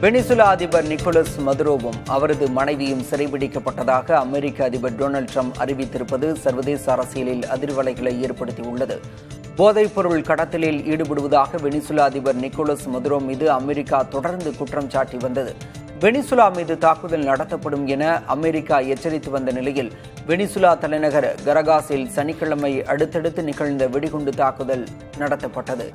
Venezuela அதிபர் Nicolas மதுரோவும் அவரது மனைவியும் சிறைபிடிக்கப்பட்டதாக அமெரிக்க அதிபர் டொனால்டு ட்ரம்ப் அறிவித்திருப்பது சர்வதேச அரசியலில் அதிர்வலைகளை ஏற்படுத்தியுள்ளது. போதைப்பொருள் கடத்தலில் ஈடுபடுவதாக வெனிசுலா அதிபர் நிக்கோலஸ் மதுரோ மீது அமெரிக்கா தொடர்ந்து குற்றம் சாட்டி வந்தது. வெனிசுலா மீது தாக்குதல் நடத்தப்படும் என அமெரிக்கா எச்சரித்து வந்த நிலையில் வெனிசுலா தலைநகர் கரகாஸில் சனிக்கிழமை அடுத்தடுத்து நிகழ்ந்த வெடிகுண்டு தாக்குதல் நடத்தப்பட்டது.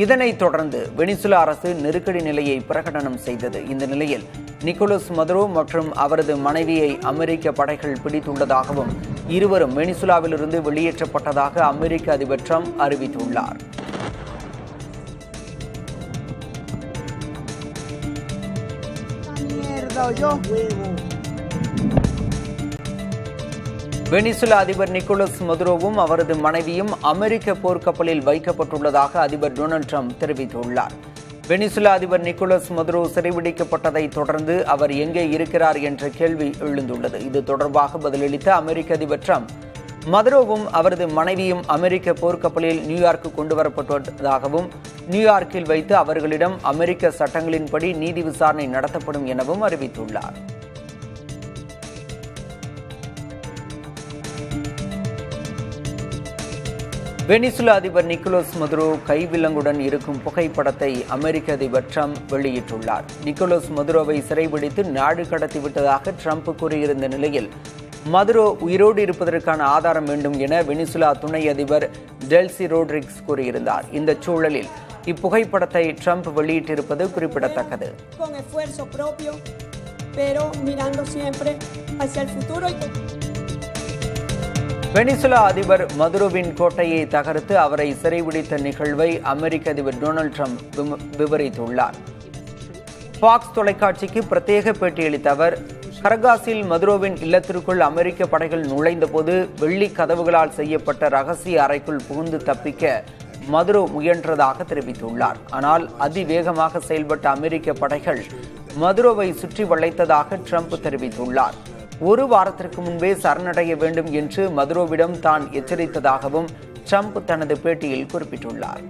இதனைத் தொடர்ந்து வெனிசுலா அரசு நெருக்கடி நிலையை பிரகடனம் செய்தது. இந்த நிலையில் நிக்கோலஸ் மதுரோ மற்றும் அவரது மனைவியை அமெரிக்க படைகள் பிடித்துள்ளதாகவும் இருவரும் வெனிசுலாவிலிருந்து வெளியேற்றப்பட்டதாக அமெரிக்க அதிபர் ட்ரம்ப் அறிவித்துள்ளார். வெனிசுலா அதிபர் நிக்கோலஸ் மதுரோவும் அவரது மனைவியும் அமெரிக்க போர்க்கப்பலில் வைக்கப்பட்டுள்ளதாக அதிபர் டொனால்டு ட்ரம்ப் தெரிவித்துள்ளார். வெனிசுலா அதிபர் நிக்கோலஸ் மதுரோ சிறைபிடிக்கப்பட்டதை தொடர்ந்து அவர் எங்கே இருக்கிறார் என்ற கேள்வி எழுந்துள்ளது. இது தொடர்பாக பதிலளித்த அமெரிக்க அதிபர் ட்ரம்ப், மதுரோவும் அவரது மனைவியும் அமெரிக்க போர்க்கப்பலில் நியூயார்க்கு கொண்டுவரப்பட்டதாகவும் நியூயார்க்கில் வைத்து அவர்களிடம் அமெரிக்க சட்டங்களின்படி நீதி விசாரணை நடத்தப்படும் எனவும் அறிவித்துள்ளார். வெனிசுலா அதிபர் நிக்கோலஸ் மதுரோ கைவிலங்குடன் இருக்கும் புகைப்படத்தை அமெரிக்க அதிபர் ட்ரம்ப் வெளியிட்டுள்ளார். நிக்கோலஸ் மதுரோவை சிறைபிடித்து நாடு கடத்திவிட்டதாக ட்ரம்ப் கூறியிருந்த நிலையில் மதுரோ உயிரோடு இருப்பதற்கான ஆதாரம் வேண்டும் என வெனிசுலா துணை அதிபர் டெல்சி ரோட்ரிக்ஸ் கூறியிருந்தார். இந்த சூழலில் இப்புகைப்படத்தை ட்ரம்ப் வெளியிட்டிருப்பது குறிப்பிடத்தக்கது. வெனிசுலா அதிபர் மதுரோவின் கோட்டையை தகர்த்து அவரை சிறைபிடித்த நிகழ்வை அமெரிக்க அதிபர் டொனால்டு ட்ரம்ப் விவரித்துள்ளார். ஃபாக்ஸ் தொலைக்காட்சிக்கு பிரத்யேக பேட்டியளித்த அவர், கரகாஸில் மதுரோவின் இல்லத்திற்குள் அமெரிக்க படைகள் நுழைந்தபோது வெள்ளி கதவுகளால் செய்யப்பட்ட ரகசிய அறைக்குள் புகுந்து தப்பிக்க மதுரோ முயன்றதாக தெரிவித்துள்ளார். ஆனால் அதிவேகமாக செயல்பட்ட அமெரிக்க படைகள் மதுரோவை சுற்றி வளைத்ததாக ட்ரம்ப் தெரிவித்துள்ளார். ஒரு வாரத்திற்கு முன்பே சரணடைய வேண்டும் என்று மதுரோவிடம் தான் எச்சரித்ததாகவும் ட்ரம்ப் தனது பேட்டியில் குறிப்பிட்டுள்ளார்.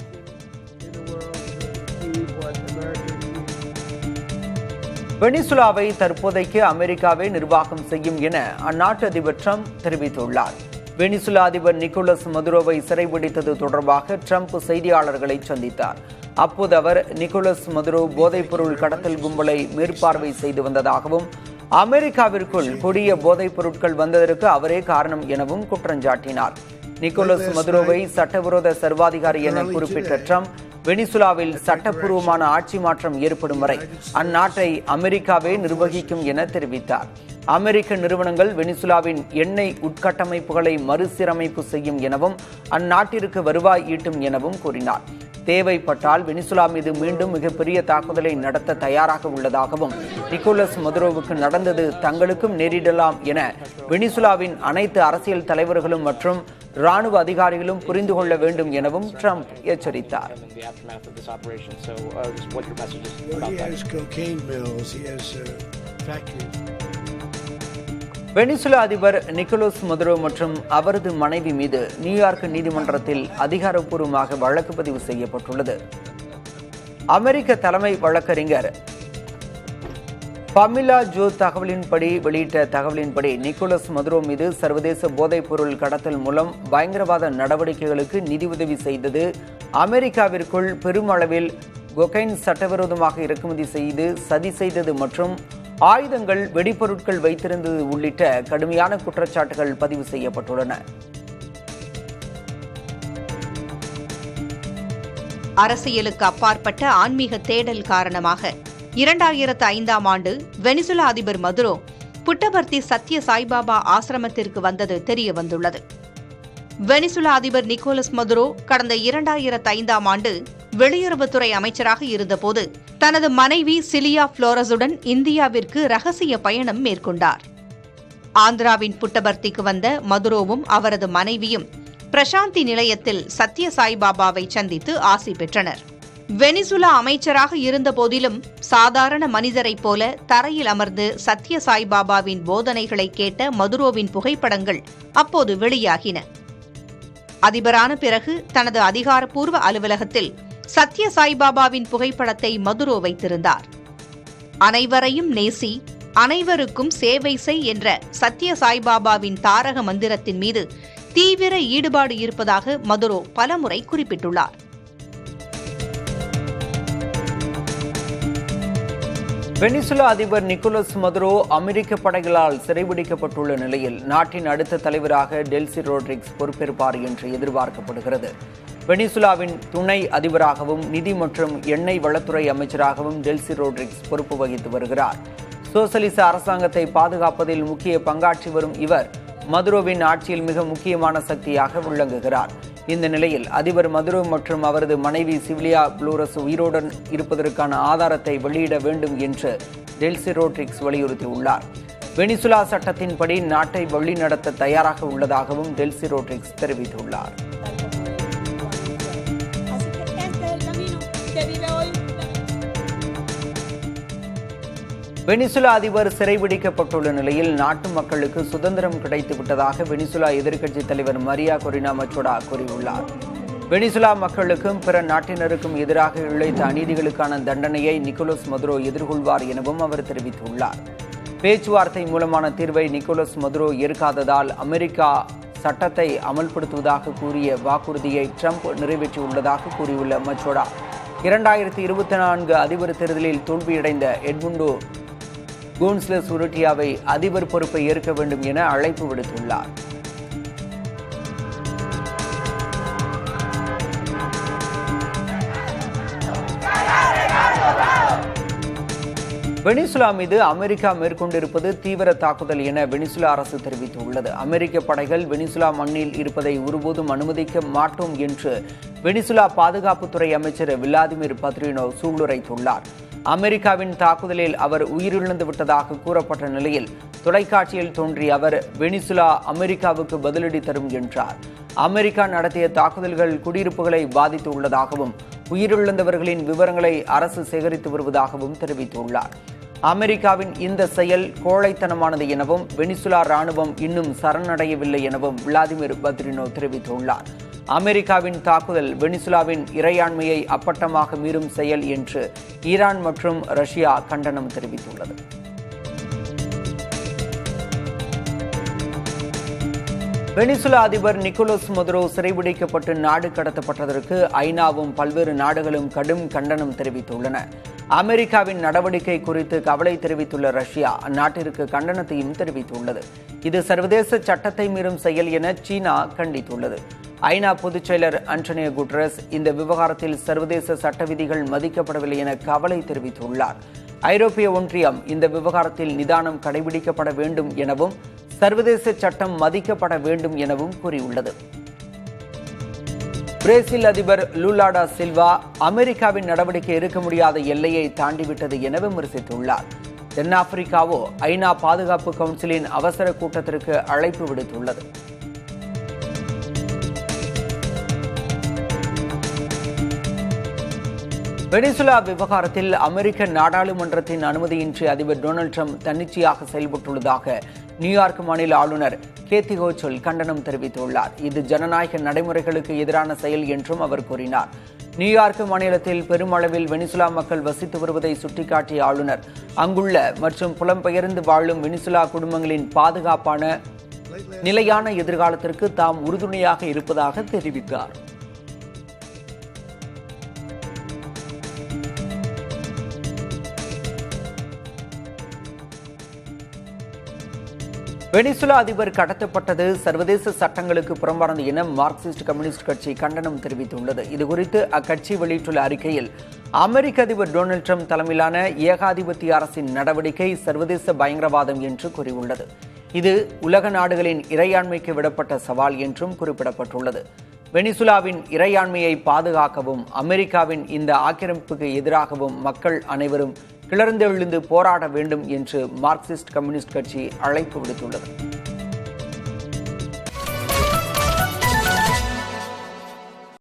வெனிசுலாவை தற்போதைக்கு அமெரிக்காவே நிர்வாகம் செய்யும் என அந்நாட்டு அதிபர் ட்ரம்ப் தெரிவித்துள்ளார். வெனிசுலா அதிபர் நிக்கோலஸ் மதுரோவை சிறைபிடித்தது தொடர்பாக ட்ரம்ப் செய்தியாளர்களை சந்தித்தார். அப்போது அவர் நிக்கோலஸ் மதுரோ போதைப்பொருள் கடத்தல் கும்பலை மேற்பார்வை செய்து வந்ததாகவும் அமெரிக்காவிற்குள் கொடிய போதைப் பொருட்கள் வந்ததற்கு அவரே காரணம் எனவும் குற்றஞ்சாட்டினார். நிக்கோலஸ் மதுரோவை சட்டவிரோத சர்வாதிகாரி என குறிப்பிட்ட ட்ரம்ப், வெனிசுலாவில் சட்டப்பூர்வமான ஆட்சி மாற்றம் ஏற்படும் வரை அந்நாட்டை அமெரிக்காவே நிர்வகிக்கும் என தெரிவித்தார். அமெரிக்க நிறுவனங்கள் வெனிசுலாவின் எண்ணெய் உட்கட்டமைப்புகளை மறுசீரமைப்பு செய்யும் எனவும் அந்நாட்டிற்கு வருவாய் ஈட்டும் எனவும் கூறினார். தேவைப்பட்டால் வெனிசுலா மீது மீண்டும் மிகப்பெரிய தாக்குதலை நடத்த தயாராக உள்ளதாகவும், நிக்கோலஸ் மதுரோவுக்கு நடந்தது தங்களுக்கும் நேரிடலாம் என வெனிசுலாவின் அனைத்து அரசியல் தலைவர்களும் மற்றும் ராணுவ அதிகாரிகளும் புரிந்து கொள்ள வேண்டும் எனவும் ட்ரம்ப் எச்சரித்தார். வெனிசுலா அதிபர் நிக்கோலஸ் மதுரோ மற்றும் அவரது மனைவி மீது நியூயார்க் நீதிமன்றத்தில் அதிகாரப்பூர்வமாக வழக்கு பதிவு செய்யப்பட்டுள்ளது. அமெரிக்க தலைமை வழக்கறிஞர் பமிலா ஜோ வெளியிட்ட தகவலின்படி நிக்கோலஸ் மதுரோ மீது சர்வதேச போதைப்பொருள் கடத்தல் மூலம் பயங்கரவாத நடவடிக்கைகளுக்கு நிதியுதவி செய்தது, அமெரிக்காவிற்குள் பெருமளவில் கொகைன் சட்டவிரோதமாக இறக்குமதி செய்து சதி செய்தது மற்றும் ஆயுதங்கள், வெடிப்பொருட்கள் வைத்திருந்தது உள்ளிட்ட கடுமையான குற்றச்சாட்டுகள் பதிவு செய்யப்பட்டுள்ளன. அரசியலுக்கு அப்பாற்பட்ட ஆன்மீக தேடல் காரணமாக 2005ஆம் ஆண்டு வெனிசுலா அதிபர் மதுரோ புட்டபர்த்தி சத்ய சாய்பாபா ஆசிரமத்திற்கு வந்தது தெரிய வந்துள்ளது. வெனிசுலா அதிபர் நிக்கோலஸ் மதுரோ கடந்த 2005ஆம் ஆண்டு வெளியுறவுத்துறை அமைச்சராக இருந்தபோது தனது மனைவி சிலியா புளோரஸுடன் இந்தியாவிற்கு ரகசிய பயணம் மேற்கொண்டார். ஆந்திராவின் புட்டபர்த்திக்கு வந்த மதுரோவும் அவரது மனைவியும் பிரசாந்தி நிலையத்தில் சத்ய சாய்பாபாவை சந்தித்து ஆசி பெற்றனர். வெனிசுலா அமைச்சராக இருந்த போதிலும் சாதாரண மனிதரைப் போல தரையில் அமர்ந்து சத்ய சாய்பாபாவின் போதனைகளை கேட்ட மதுரோவின் புகைப்படங்கள் அப்போது வெளியாகின. அதிபரான பிறகு தனது அதிகாரப்பூர்வ அலுவலகத்தில் சத்ய சாய்பாபாவின் புகைப்படத்தை மதுரோ வைத்திருந்தார். அனைவரையும் நேசி, அனைவருக்கும் சேவை செய் என்ற சத்ய சாய்பாபாவின் தாரக மந்திரத்தின் மீது தீவிர ஈடுபாடு இருப்பதாக மதுரோ பலமுறை குறிப்பிட்டுள்ளார். வெனிசுலா அதிபர் நிக்கோலஸ் மதுரோ அமெரிக்க படைகளால் சிறைபிடிக்கப்பட்டுள்ள நிலையில் நாட்டின் அடுத்த தலைவராக டெல்சி ரோட்ரிக்ஸ் பொறுப்பேற்பார் என்று எதிர்பார்க்கப்படுகிறது. வெனிசுலாவின் துணை அதிபராகவும் நிதி மற்றும் எண்ணெய் வளத்துறை அமைச்சராகவும் டெல்சி ரோட்ரிக்ஸ் பொறுப்பு வகித்து வருகிறார். சோசலிச அரசாங்கத்தை பாதுகாப்பதில் முக்கிய பங்காற்றி வரும் இவர் மதுரோவின் ஆட்சியில் மிக முக்கியமான சக்தியாக விளங்குகிறார். இந்த நிலையில் அதிபர் மதுரோ மற்றும் அவரது மனைவி சிவிலியா புளோரஸ் உயிரோடன் இருப்பதற்கான ஆதாரத்தை வெளியிட வேண்டும் என்று டெல்சி ரோட்ரிக்ஸ் வலியுறுத்தியுள்ளார். வெனிசுலா சட்டத்தின்படி நாட்டை வழிநடத்த தயாராக உள்ளதாகவும் டெல்சி ரோட்ரிக்ஸ் தெரிவித்துள்ளார். வெனிசுலா அதிபர் சிறைபிடிக்கப்பட்டுள்ள நிலையில் நாட்டு மக்களுக்கு சுதந்திரம் கிடைத்து விட்டதாக வெனிசுலா எதிர்க்கட்சித் தலைவர் மரியா கொரினா மச்சோடா கூறியுள்ளார். வெனிசுலா மக்களுக்கும் பிற நாட்டினருக்கும் எதிராக இழைத்த அநீதிகளுக்கான தண்டனையை நிக்கோலஸ் மதுரோ எதிர்கொள்வார் எனவும் அவர் தெரிவித்துள்ளார். பேச்சுவார்த்தை மூலமான தீர்வை நிக்கோலஸ் மதுரோ ஏற்காததால் அமெரிக்கா சட்டத்தை அமல்படுத்துவதாக கூறிய வாக்குறுதியை ட்ரம்ப் நிறைவேற்றியுள்ளதாக கூறியுள்ள மச்சோடா 2024 அதிபர் தேர்தலில் தோல்வியடைந்த எட்முண்டோ கோன்சலஸ் உருட்டியாவை அதிபர் பொறுப்பை ஏற்க வேண்டும் என அழைப்பு விடுத்துள்ளார். வெனிசுலா மீது அமெரிக்கா மேற்கொண்டிருப்பது தீவிர தாக்குதல் என வெனிசுலா அரசு தெரிவித்துள்ளது. அமெரிக்க படைகள் வெனிசுலா மண்ணில் இருப்பதை ஒருபோதும் அனுமதிக்க மாட்டோம் என்று வெனிசுலா பாதுகாப்புத்துறை அமைச்சர் விளாடிமிர் பத்ரினோ சூளுரைத்துள்ளார். அமெரிக்காவின் தாக்குதலில் அவர் உயிரிழந்து விட்டதாக கூறப்பட்ட நிலையில் தொலைக்காட்சியில் தோன்றிய அவர் வெனிசுலா அமெரிக்காவுக்கு பதிலடி தரும் என்றார். அமெரிக்கா நடத்திய தாக்குதல்கள் குடியிருப்புகளை பாதித்துள்ளதாகவும் உயிரிழந்தவர்களின் விவரங்களை அரசு சேகரித்து வருவதாகவும் தெரிவித்துள்ளார். அமெரிக்காவின் இந்த செயல் கோழைத்தனமானது எனவும் வெனிசுலா ராணுவம் இன்னும் சரணடையவில்லை எனவும் விளாடிமிர் பத்ரினோ தெரிவித்துள்ளார். அமெரிக்காவின் தாக்குதல் வெனிசுலாவின் இறையாண்மையை அப்பட்டமாக மீறும் செயல் என்று ஈரான் மற்றும் ரஷ்யா கண்டனம் தெரிவித்துள்ளது. வெனிசுலா அதிபர் நிக்கோலஸ் மதுரோ சிறைபிடிக்கப்பட்டு நாடு கடத்தப்பட்டதற்கு ஐநாவும் பல்வேறு நாடுகளும் கடும் கண்டனம் தெரிவித்துள்ளன. அமெரிக்காவின் நடவடிக்கை குறித்து கவலை தெரிவித்துள்ள ரஷ்யா அந்நாட்டிற்கு கண்டனத்தையும் தெரிவித்துள்ளது. இது சர்வதேச சட்டத்தை மீறும் செயல் என சீனா கண்டித்துள்ளது. ஐநா பொதுச் செயலர் அன்டோனியோ குட்டரஸ் இந்த விவகாரத்தில் சர்வதேச சட்ட விதிகள் மதிக்கப்படவில்லை என கவலை தெரிவித்துள்ளார். ஐரோப்பிய ஒன்றியம் இந்த விவகாரத்தில் நிதானம் கடைபிடிக்கப்பட வேண்டும் எனவும் சர்வதேச சட்டம் மதிக்கப்பட வேண்டும் எனவும் கூறியுள்ளது. பிரேசில் அதிபர் லூலாடா சில்வா அமெரிக்காவின் நடவடிக்கை இருக்க முடியாத எல்லையை தாண்டிவிட்டது என விமர்சித்துள்ளார். தென்னாப்பிரிக்காவோ ஐநா பாதுகாப்பு கவுன்சிலின் அவசர கூட்டத்திற்கு அழைப்பு விடுத்துள்ளது. வெனிசுலா விவகாரத்தில் அமெரிக்க நாடாளுமன்றத்தின் அனுமதியின்றி அதிபர் டொனால்டு ட்ரம்ப் தன்னிச்சையாக செயல்பட்டுள்ளதாக நியூயார்க் மாநில ஆளுநர் கேத்தி ஹோச்சல் கண்டனம் தெரிவித்துள்ளார். இது ஜனநாயக நடைமுறைகளுக்கு எதிரான செயல் என்றும் அவர் கூறினார். நியூயார்க் மாநிலத்தில் பெருமளவில் வெனிசுலா மக்கள் வசித்து வருவதை சுட்டிக்காட்டிய ஆளுநர் அங்குள்ள மற்றும் புலம்பெயர்ந்து வாழும் வெனிசுலா குடும்பங்களின் பாதுகாப்பான நிலையான எதிர்காலத்திற்கு தாம் உறுதுணையாக இருப்பதாக தெரிவித்தார். வெனிசுலா அதிபர் கடத்தப்பட்டது சர்வதேச சட்டங்களுக்கு புறம்பானது என மார்க்சிஸ்ட் கம்யூனிஸ்ட் கட்சி கண்டனம் தெரிவித்துள்ளது. இதுகுறித்து அக்கட்சி வெளியிட்டுள்ள அறிக்கையில் அமெரிக்க அதிபர் டொனால்டு ட்ரம்ப் தலைமையிலான ஏகாதிபத்திய அரசின் நடவடிக்கை சர்வதேச பயங்கரவாதம் என்று கூறியுள்ளது. இது உலக நாடுகளின் இறையாண்மைக்கு விடப்பட்ட சவால் என்றும் குறிப்பிடப்பட்டுள்ளது. வெனிசுலாவின் இறையாண்மையை பாதுகாக்கவும் அமெரிக்காவின் இந்த ஆக்கிரமிப்புக்கு எதிராகவும் மக்கள் அனைவரும் கிளர்ந்தெழுந்து போராட வேண்டும் என்று மார்க்சிஸ்ட் கம்யூனிஸ்ட் கட்சி அழைப்பு விடுத்துள்ளது.